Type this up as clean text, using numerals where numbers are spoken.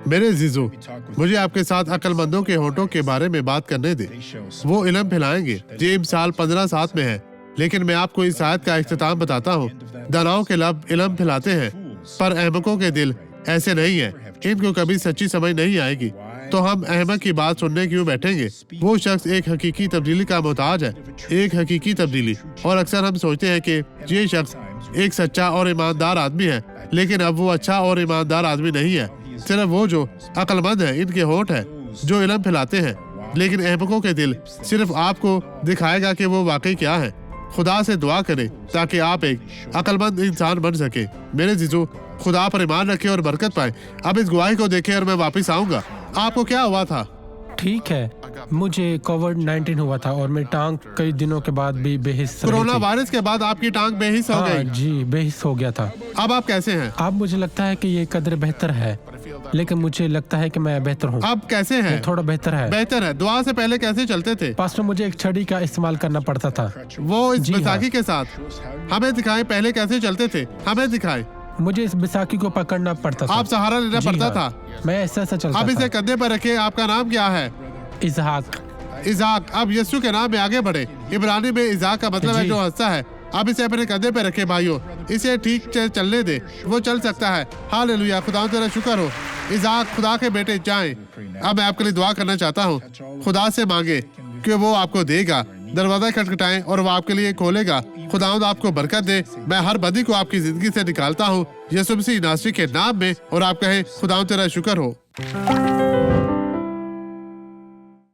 मेरे जीजो, मुझे आपके साथ अक्लमंदों के होठों के बारे में बात करने दे। वो इल्म फैलाएंगे। जेम्स साल 15 साथ में है, लेकिन मैं आपको इस आयत का इख्तिताम बताता हूँ। दानाओं के लब इल्म फैलाते हैं, पर अहमकों के दिल ऐसे नहीं है। इनको कभी सच्ची समझ नहीं आएगी। तो हम अहमक की बात सुनने क्यों बैठेंगे? वो शख्स एक हकीकी तब्दीली का मोहताज है, एक हकीकी तब्दीली। और अक्सर हम सोचते हैं कि ये शख्स एक सच्चा और ईमानदार आदमी है, लेकिन अब वो अच्छा और ईमानदार आदमी नहीं है। सिर्फ वो जो अक्लमंद है, इनके होठ है जो इल्म फैलाते हैं, लेकिन अहमकों के दिल सिर्फ आपको दिखाएगा कि वो वाकई क्या है। खुदा से दुआ करें ताकि आप एक अक्लमंद इंसान बन सके। मेरे जीजो, खुदा पर ईमान रखें और बरकत पाए। अब इस गवाही को देखें और मैं वापस आऊंगा। आपको क्या हुआ था? ठीक है, मुझे कोविड-19 हुआ था और मेरी टांग कई दिनों के बाद भी बेहिस रही कोरोना थी। वायरस के बाद आपकी टांग बेहिस हो हाँ गई? जी, बेहिस हो गया था। अब आप कैसे हैं? अब मुझे लगता है कि ये कदर बेहतर है, लेकिन मुझे लगता है कि मैं बेहतर हूँ। अब कैसे हैं? थोड़ा बेहतर है। बेहतर है। दुआ से पहले कैसे चलते थे? पास्टर, मुझे एक छड़ी का इस्तेमाल करना पड़ता था। वो इस जी हाँ। बैसाखी के साथ हमें दिखाएं, पहले कैसे चलते थे, हमें दिखाएं। मुझे इस बैसाखी को पकड़ना पड़ता था। आप सहारा लेना जी पड़ता हाँ। था। मैं ऐसा चलता अब इसे था। कंधे पर रखे। आपका नाम क्या है? इसहाक। इजाक। अब यीशु के नाम में आगे बढ़े। इब्रानी में इजाक का मतलब है जी। जो हंसता है। अब इसे अपने कंधे पे रखे भाइयों, इसे ठीक से चलने दे, वो चल सकता है। हालेलुया, खुदा तेरा शुक्र हो। इजाक, खुदा के बेटे जाएं। अब मैं आपके लिए दुआ करना चाहता हूँ। खुदा से मांगे कि वो आपको देगा। दरवाजा खटखटाएं और वो आपके लिए खोलेगा। खुदावंद आपको बरकत दे। मैं हर बदी को आपकी जिंदगी से निकालता हूँ यीशु मसीह नासरी के नाम में, और आप कहें खुदावंद तेरा शुक्र हो।